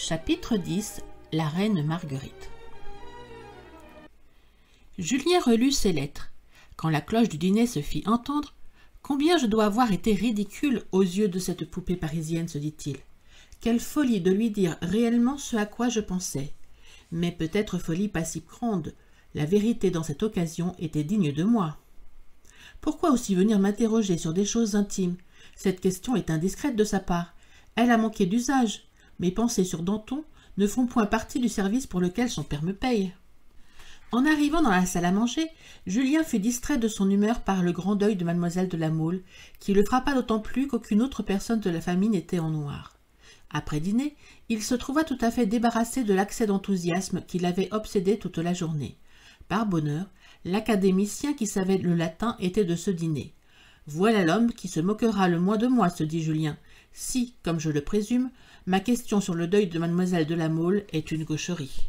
Chapitre 10. La reine Marguerite. Julien relut ses lettres. Quand la cloche du dîner se fit entendre, « Combien je dois avoir été ridicule aux yeux de cette poupée parisienne, se dit-il. Quelle folie de lui dire réellement ce à quoi je pensais. Mais peut-être folie pas si grande. La vérité dans cette occasion était digne de moi. Pourquoi aussi venir m'interroger sur des choses intimes? Cette question est indiscrète de sa part. Elle a manqué d'usage. Mes pensées sur Danton ne font point partie du service pour lequel son père me paye. » En arrivant dans la salle à manger, Julien fut distrait de son humeur par le grand deuil de mademoiselle de La Mole, qui le frappa d'autant plus qu'aucune autre personne de la famille n'était en noir. Après dîner, il se trouva tout à fait débarrassé de l'accès d'enthousiasme qui l'avait obsédé toute la journée. Par bonheur, l'académicien qui savait le latin était de ce dîner. « Voilà l'homme qui se moquera le moins de moi, se dit Julien, si, comme je le présume, ma question sur le deuil de mademoiselle de La Mole est une gaucherie. »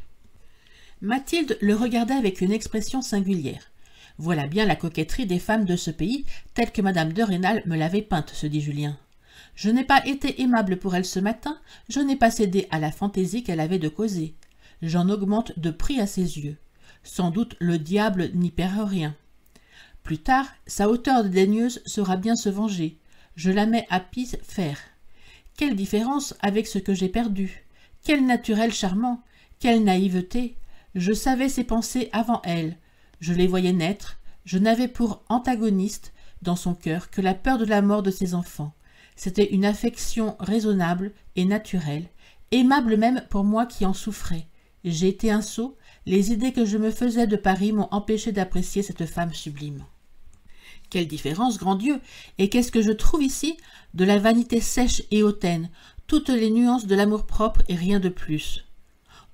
Mathilde le regardait avec une expression singulière. « Voilà bien la coquetterie des femmes de ce pays, telle que madame de Rênal me l'avait peinte, se dit Julien. Je n'ai pas été aimable pour elle ce matin, je n'ai pas cédé à la fantaisie qu'elle avait de causer. J'en augmente de prix à ses yeux. Sans doute le diable n'y perd rien. Plus tard, sa hauteur dédaigneuse saura bien se venger. Je la mets à pis faire. Quelle différence avec ce que j'ai perdu! Quel naturel charmant! Quelle naïveté! Je savais ses pensées avant elle. Je les voyais naître. Je n'avais pour antagoniste dans son cœur que la peur de la mort de ses enfants. C'était une affection raisonnable et naturelle, aimable même pour moi qui en souffrais. J'ai été un sot. Les idées que je me faisais de Paris m'ont empêché d'apprécier cette femme sublime. Quelle différence, grand Dieu! Et qu'est-ce que je trouve ici? De la vanité sèche et hautaine, toutes les nuances de l'amour-propre et rien de plus.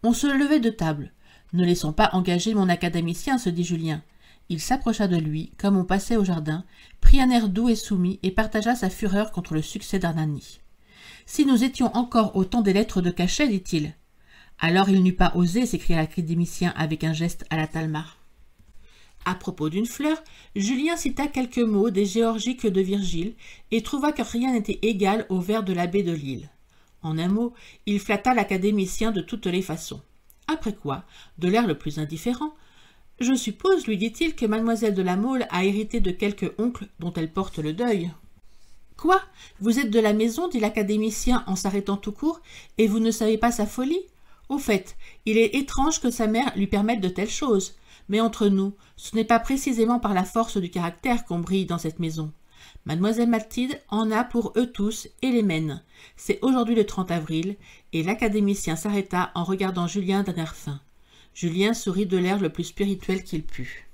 On se levait de table. Ne laissons pas engager mon académicien, se dit Julien. Il s'approcha de lui, comme on passait au jardin, prit un air doux et soumis et partagea sa fureur contre le succès d'Hernani. « Si nous étions encore au temps des lettres de cachet, dit-il. » Alors il n'eût pas osé, s'écria l'académicien avec un geste à la Talma. À propos d'une fleur, Julien cita quelques mots des Géorgiques de Virgile et trouva que rien n'était égal au vers de l'abbé de Lille. En un mot, il flatta l'académicien de toutes les façons. Après quoi, de l'air le plus indifférent, « Je suppose, lui dit-il, que mademoiselle de La Mole a hérité de quelque oncle dont elle porte le deuil. »« Quoi? Vous êtes de la maison, dit l'académicien en s'arrêtant tout court, et vous ne savez pas sa folie? Au fait, il est étrange que sa mère lui permette de telles choses. Mais entre nous, ce n'est pas précisément par la force du caractère qu'on brille dans cette maison. Mademoiselle Mathilde en a pour eux tous et les mène. C'est aujourd'hui le 30 avril, et l'académicien s'arrêta en regardant Julien d'un air fin. Julien sourit de l'air le plus spirituel qu'il put.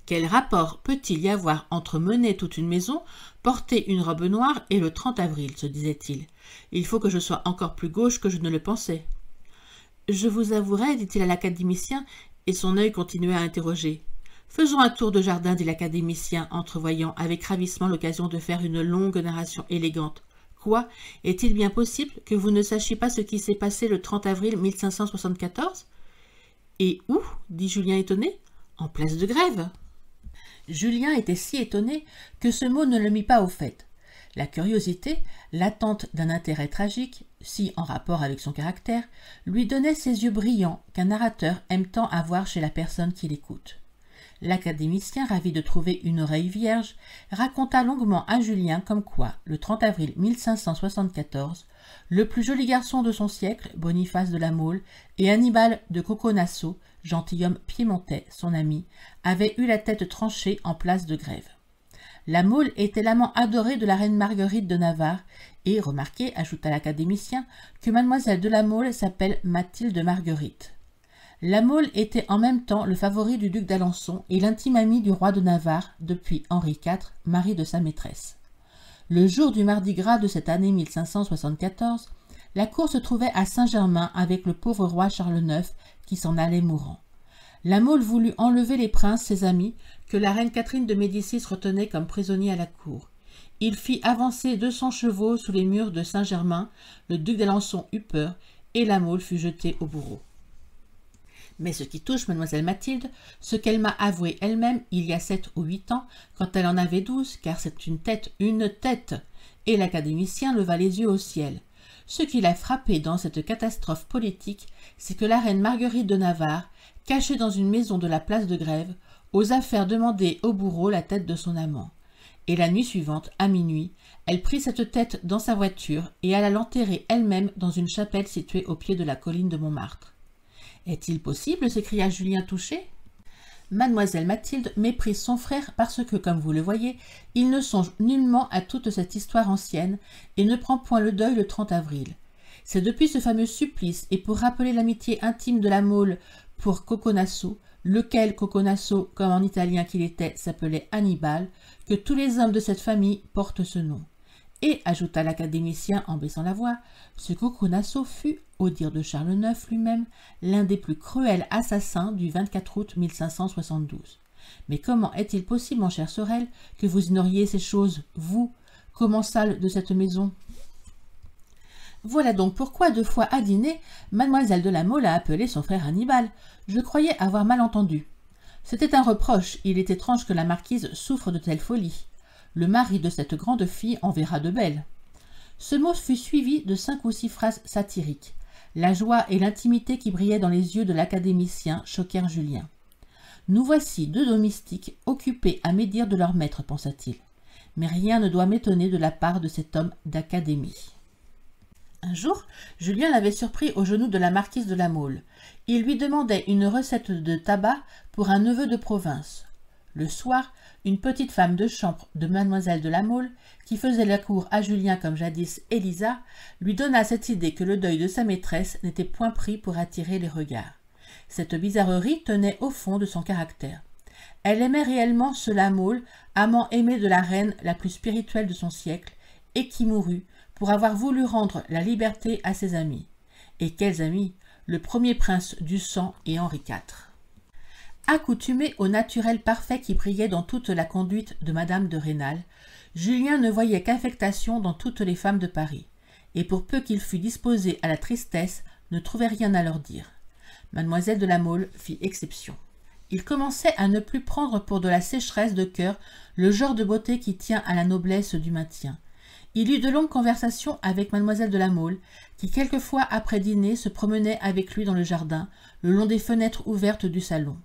Quel rapport peut-il y avoir entre mener toute une maison, porter une robe noire et le 30 avril, se disait-il. Il faut que je sois encore plus gauche que je ne le pensais. Je vous avouerai, dit-il à l'académicien, et son œil continuait à interroger. Faisons un tour de jardin, dit l'académicien, entrevoyant avec ravissement l'occasion de faire une longue narration élégante. Quoi? Est-il bien possible que vous ne sachiez pas ce qui s'est passé le 30 avril 1574? Et où? Dit Julien étonné. En place de Grève. Julien était si étonné que ce mot ne le mit pas au fait. La curiosité, l'attente d'un intérêt tragique, si en rapport avec son caractère, lui donnait ces yeux brillants qu'un narrateur aime tant avoir chez la personne qui l'écoute. L'académicien, ravi de trouver une oreille vierge, raconta longuement à Julien comme quoi, le 30 avril 1574, le plus joli garçon de son siècle, Boniface de La Mole, et Annibal de Coconasso, gentilhomme piémontais, son ami, avaient eu la tête tranchée en place de Grève. La Mole était l'amant adoré de la reine Marguerite de Navarre, et remarquez, ajouta l'académicien, que mademoiselle de La Mole s'appelle Mathilde Marguerite. La Mole était en même temps le favori du duc d'Alençon et l'intime ami du roi de Navarre depuis Henri IV, mari de sa maîtresse. Le jour du mardi gras de cette année 1574, la cour se trouvait à Saint-Germain avec le pauvre roi Charles IX qui s'en allait mourant. La Mole voulut enlever les princes, ses amis, que la reine Catherine de Médicis retenait comme prisonniers à la cour. Il fit avancer 200 chevaux sous les murs de Saint-Germain, le duc d'Alençon eut peur, et la Mole fut jetée au bourreau. Mais ce qui touche mademoiselle Mathilde, ce qu'elle m'a avoué elle-même il y a 7 ou 8 ans, quand elle en avait 12, car c'est une tête, et l'académicien leva les yeux au ciel. Ce qui l'a frappé dans cette catastrophe politique, c'est que la reine Marguerite de Navarre, cachée dans une maison de la place de Grève, osa faire demander au bourreau la tête de son amant. Et la nuit suivante, à minuit, elle prit cette tête dans sa voiture et alla l'enterrer elle-même dans une chapelle située au pied de la colline de Montmartre. « Est-il possible ?» s'écria Julien touché. Mademoiselle Mathilde méprise son frère parce que, comme vous le voyez, il ne songe nullement à toute cette histoire ancienne et ne prend point le deuil le 30 avril. C'est depuis ce fameux supplice et pour rappeler l'amitié intime de la Mole pour Coconasso, lequel Coconasso, comme en italien qu'il était, s'appelait Hannibal, que tous les hommes de cette famille portent ce nom. Et, ajouta l'académicien en baissant la voix, ce Coconasso fut, au dire de Charles IX lui-même, l'un des plus cruels assassins du 24 août 1572. Mais comment est-il possible, mon cher Sorel, que vous ignoriez ces choses, vous, commensal de cette maison? Voilà donc pourquoi 2 fois à dîner, mademoiselle de la Mole a appelé son frère Hannibal. Je croyais avoir mal entendu. C'était un reproche, il est étrange que la marquise souffre de telle folie. Le mari de cette grande fille en verra de belles. Ce mot fut suivi de 5 ou 6 phrases satiriques. La joie et l'intimité qui brillaient dans les yeux de l'académicien choquèrent Julien. Nous voici 2 domestiques occupés à médire de leur maître, pensa-t-il. Mais rien ne doit m'étonner de la part de cet homme d'académie. Un jour, Julien l'avait surpris aux genoux de la marquise de la Mole. Il lui demandait une recette de tabac pour un neveu de province. Le soir, une petite femme de chambre de mademoiselle de la Mole, qui faisait la cour à Julien comme jadis Élisa, lui donna cette idée que le deuil de sa maîtresse n'était point pris pour attirer les regards. Cette bizarrerie tenait au fond de son caractère. Elle aimait réellement ce La Mole, amant aimé de la reine la plus spirituelle de son siècle, et qui mourut pour avoir voulu rendre la liberté à ses amis. Et quels amis! Le premier prince du sang et Henri IV. Accoutumé au naturel parfait qui brillait dans toute la conduite de madame de Rênal, Julien ne voyait qu'affectation dans toutes les femmes de Paris, et pour peu qu'il fût disposé à la tristesse, ne trouvait rien à leur dire. Mademoiselle de la Mole fit exception. Il commençait à ne plus prendre pour de la sécheresse de cœur le genre de beauté qui tient à la noblesse du maintien. Il eut de longues conversations avec mademoiselle de la Mole, qui quelquefois après dîner se promenait avec lui dans le jardin, le long des fenêtres ouvertes du salon.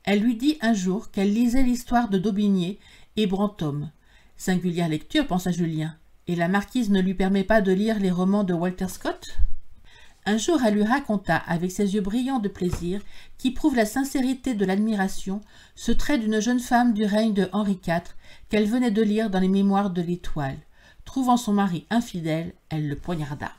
Elle lui dit un jour qu'elle lisait l'histoire de Daubigné et Brantôme. Singulière lecture, pensa Julien, et la marquise ne lui permet pas de lire les romans de Walter Scott? Un jour, elle lui raconta, avec ses yeux brillants de plaisir, qui prouvent la sincérité de l'admiration, ce trait d'une jeune femme du règne de Henri IV qu'elle venait de lire dans les mémoires de l'Étoile. Trouvant son mari infidèle, elle le poignarda.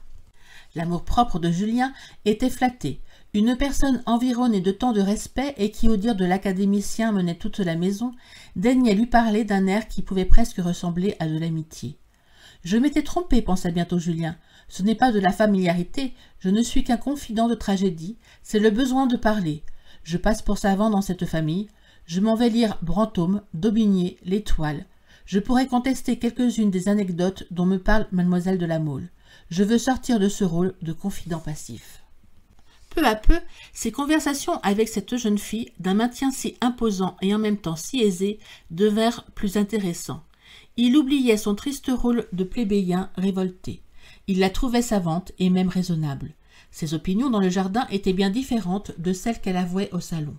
L'amour-propre de Julien était flatté. Une personne environnée de tant de respect et qui, au dire de l'académicien, menait toute la maison, daignait lui parler d'un air qui pouvait presque ressembler à de l'amitié. « Je m'étais trompé, pensa bientôt Julien. Ce n'est pas de la familiarité, je ne suis qu'un confident de tragédie, c'est le besoin de parler. Je passe pour savant dans cette famille. Je m'en vais lire Brantôme, Daubigné, l'Étoile. Je pourrais contester quelques-unes des anecdotes dont me parle mademoiselle de la Mole. Je veux sortir de ce rôle de confident passif. » Peu à peu, ses conversations avec cette jeune fille, d'un maintien si imposant et en même temps si aisé, devinrent plus intéressants. Il oubliait son triste rôle de plébéien révolté. Il la trouvait savante et même raisonnable. Ses opinions dans le jardin étaient bien différentes de celles qu'elle avouait au salon.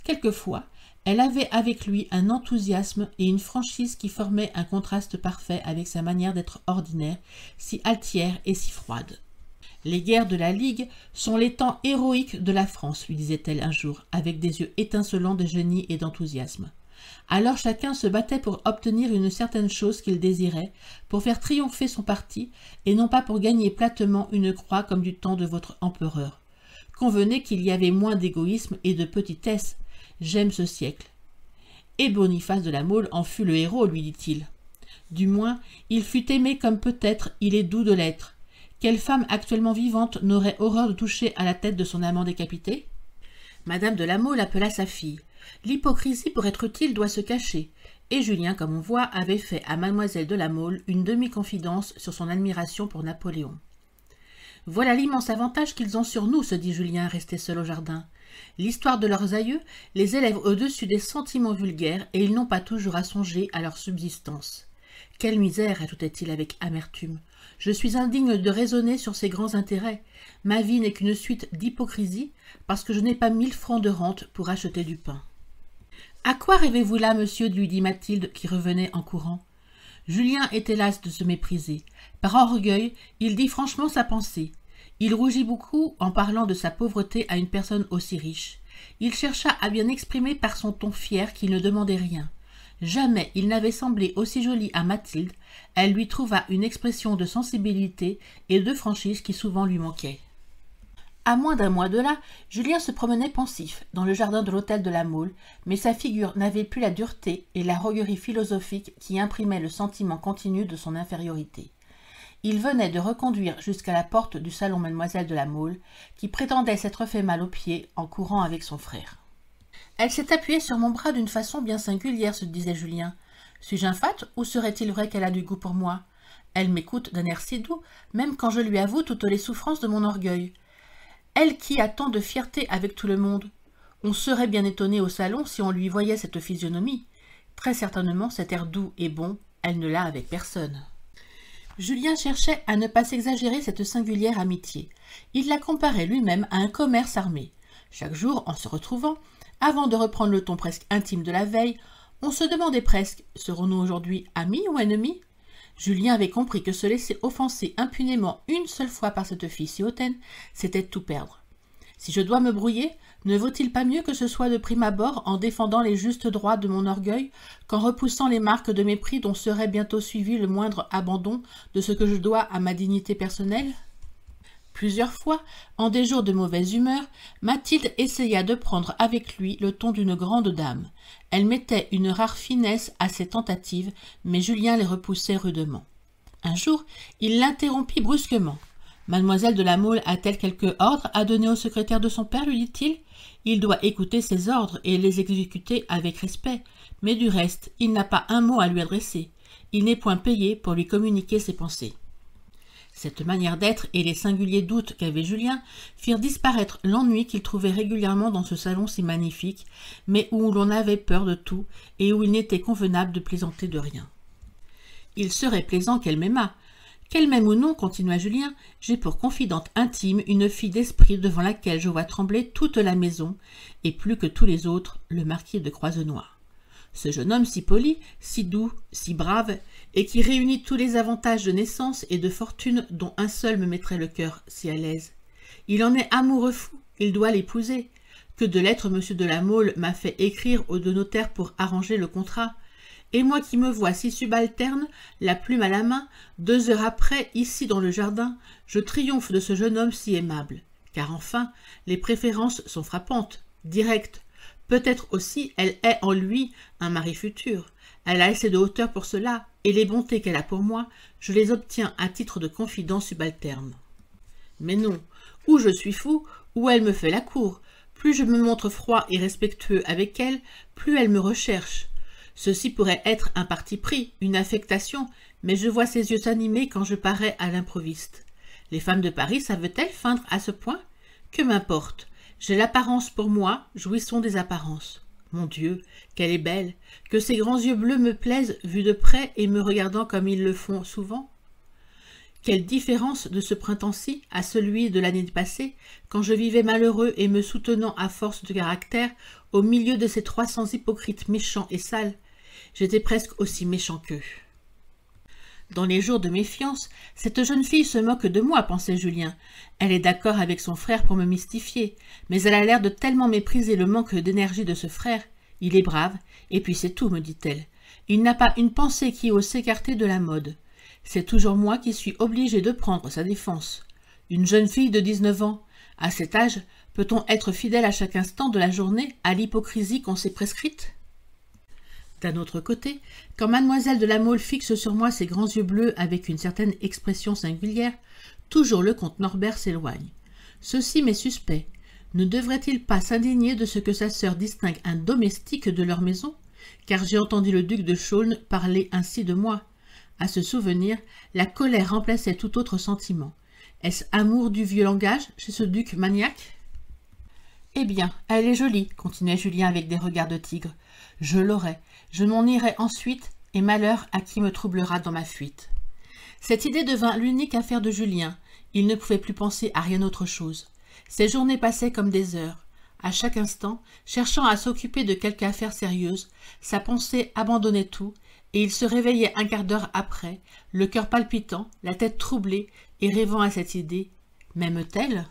Quelquefois, elle avait avec lui un enthousiasme et une franchise qui formaient un contraste parfait avec sa manière d'être ordinaire, si altière et si froide. « Les guerres de la Ligue sont les temps héroïques de la France, lui disait-elle un jour, avec des yeux étincelants de génie et d'enthousiasme. Alors chacun se battait pour obtenir une certaine chose qu'il désirait, pour faire triompher son parti, et non pas pour gagner platement une croix comme du temps de votre empereur. Convenez qu'il y avait moins d'égoïsme et de petitesse. J'aime ce siècle. Et Boniface de la Mole en fut le héros, lui dit-il. Du moins, il fut aimé comme peut-être il est doux de l'être. Quelle femme actuellement vivante n'aurait horreur de toucher à la tête de son amant décapité? Madame de la Mole appela sa fille. L'hypocrisie, pour être utile, doit se cacher. Et Julien, comme on voit, avait fait à mademoiselle de la Mole une demi-confidence sur son admiration pour Napoléon. Voilà l'immense avantage qu'ils ont sur nous, se dit Julien, resté seul au jardin. L'histoire de leurs aïeux les élève au-dessus des sentiments vulgaires et ils n'ont pas toujours à songer à leur subsistance. Quelle misère, ajoutait-il avec amertume. Je suis indigne de raisonner sur ces grands intérêts. Ma vie n'est qu'une suite d'hypocrisie, parce que je n'ai pas 1000 francs de rente pour acheter du pain. À quoi rêvez-vous là, monsieur, lui dit Mathilde, qui revenait en courant. Julien était las de se mépriser. Par orgueil, il dit franchement sa pensée. Il rougit beaucoup en parlant de sa pauvreté à une personne aussi riche. Il chercha à bien exprimer par son ton fier qu'il ne demandait rien. Jamais il n'avait semblé aussi joli à Mathilde. Elle lui trouva une expression de sensibilité et de franchise qui souvent lui manquait. À moins d'un mois de là, Julien se promenait pensif dans le jardin de l'hôtel de la Mole, mais sa figure n'avait plus la dureté et la roguerie philosophique qui imprimaient le sentiment continu de son infériorité. Il venait de reconduire jusqu'à la porte du salon Mademoiselle de la Mole, qui prétendait s'être fait mal aux pieds en courant avec son frère. « Elle s'est appuyée sur mon bras d'une façon bien singulière, se disait Julien. Suis-je infat ou serait-il vrai qu'elle a du goût pour moi? Elle m'écoute d'un air si doux, même quand je lui avoue toutes les souffrances de mon orgueil. Elle qui a tant de fierté avec tout le monde. On serait bien étonné au salon si on lui voyait cette physionomie. Très certainement, cet air doux et bon, elle ne l'a avec personne. » Julien cherchait à ne pas s'exagérer cette singulière amitié. Il la comparait lui-même à un commerce armé. Chaque jour, en se retrouvant, avant de reprendre le ton presque intime de la veille, on se demandait presque « Serons-nous aujourd'hui amis ou ennemis ?» Julien avait compris que se laisser offenser impunément une seule fois par cette fille si hautaine, c'était tout perdre. Si je dois me brouiller, ne vaut-il pas mieux que ce soit de prime abord en défendant les justes droits de mon orgueil qu'en repoussant les marques de mépris dont serait bientôt suivi le moindre abandon de ce que je dois à ma dignité personnelle ? Plusieurs fois, en des jours de mauvaise humeur, Mathilde essaya de prendre avec lui le ton d'une grande dame. Elle mettait une rare finesse à ses tentatives, mais Julien les repoussait rudement. Un jour, il l'interrompit brusquement. « Mademoiselle de la Mole a-t-elle quelque ordre à donner au secrétaire de son père, lui dit-il. Il doit écouter ses ordres et les exécuter avec respect, mais du reste, il n'a pas un mot à lui adresser. Il n'est point payé pour lui communiquer ses pensées. » Cette manière d'être et les singuliers doutes qu'avait Julien firent disparaître l'ennui qu'il trouvait régulièrement dans ce salon si magnifique, mais où l'on avait peur de tout et où il n'était convenable de plaisanter de rien. Il serait plaisant qu'elle m'aimât. Qu'elle m'aime ou non, continua Julien, j'ai pour confidente intime une fille d'esprit devant laquelle je vois trembler toute la maison, et plus que tous les autres, le marquis de Croisenois. Ce jeune homme si poli, si doux, si brave, et qui réunit tous les avantages de naissance et de fortune dont un seul me mettrait le cœur si à l'aise. Il en est amoureux fou, il doit l'épouser. Que de lettres monsieur de la Mole m'a fait écrire aux deux notaires pour arranger le contrat. Et moi qui me vois si subalterne, la plume à la main, 2 heures après, ici dans le jardin, je triomphe de ce jeune homme si aimable. Car enfin, les préférences sont frappantes, directes. Peut-être aussi elle est en lui un mari futur. Elle a assez de hauteur pour cela, et les bontés qu'elle a pour moi, je les obtiens à titre de confident subalterne. Mais non, ou je suis fou, ou elle me fait la cour. Plus je me montre froid et respectueux avec elle, plus elle me recherche. Ceci pourrait être un parti pris, une affectation, mais je vois ses yeux s'animer quand je parais à l'improviste. Les femmes de Paris savent-elles feindre à ce point? Que m'importe. J'ai l'apparence pour moi, jouissons des apparences. Mon Dieu, qu'elle est belle, que ses grands yeux bleus me plaisent vus de près et me regardant comme ils le font souvent. Quelle différence de ce printemps-ci à celui de l'année passée, quand je vivais malheureux et me soutenant à force de caractère au milieu de ces 300 hypocrites méchants et sales. J'étais presque aussi méchant qu'eux. Dans les jours de méfiance, cette jeune fille se moque de moi, pensait Julien. Elle est d'accord avec son frère pour me mystifier, mais elle a l'air de tellement mépriser le manque d'énergie de ce frère. Il est brave, et puis c'est tout, me dit-elle. Il n'a pas une pensée qui ose s'écarter de la mode. C'est toujours moi qui suis obligée de prendre sa défense. Une jeune fille de 19 ans, à cet âge, peut-on être fidèle à chaque instant de la journée à l'hypocrisie qu'on s'est prescrite? D'un autre côté, quand mademoiselle de la Mole fixe sur moi ses grands yeux bleus avec une certaine expression singulière, toujours le comte Norbert s'éloigne. Ceci m'est suspect. Ne devrait-il pas s'indigner de ce que sa sœur distingue un domestique de leur maison? Car j'ai entendu le duc de Chaulnes parler ainsi de moi. À ce souvenir, la colère remplaçait tout autre sentiment. Est-ce amour du vieux langage chez ce duc maniaque? Eh bien, elle est jolie, continuait Julien avec des regards de tigre. Je l'aurai. Je m'en irai ensuite et malheur à qui me troublera dans ma fuite. Cette idée devint l'unique affaire de Julien. Il ne pouvait plus penser à rien autre chose. Ses journées passaient comme des heures. À chaque instant, cherchant à s'occuper de quelque affaire sérieuse, sa pensée abandonnait tout, et il se réveillait un quart d'heure après, le cœur palpitant, la tête troublée, et rêvant à cette idée. M'aime-t-elle ?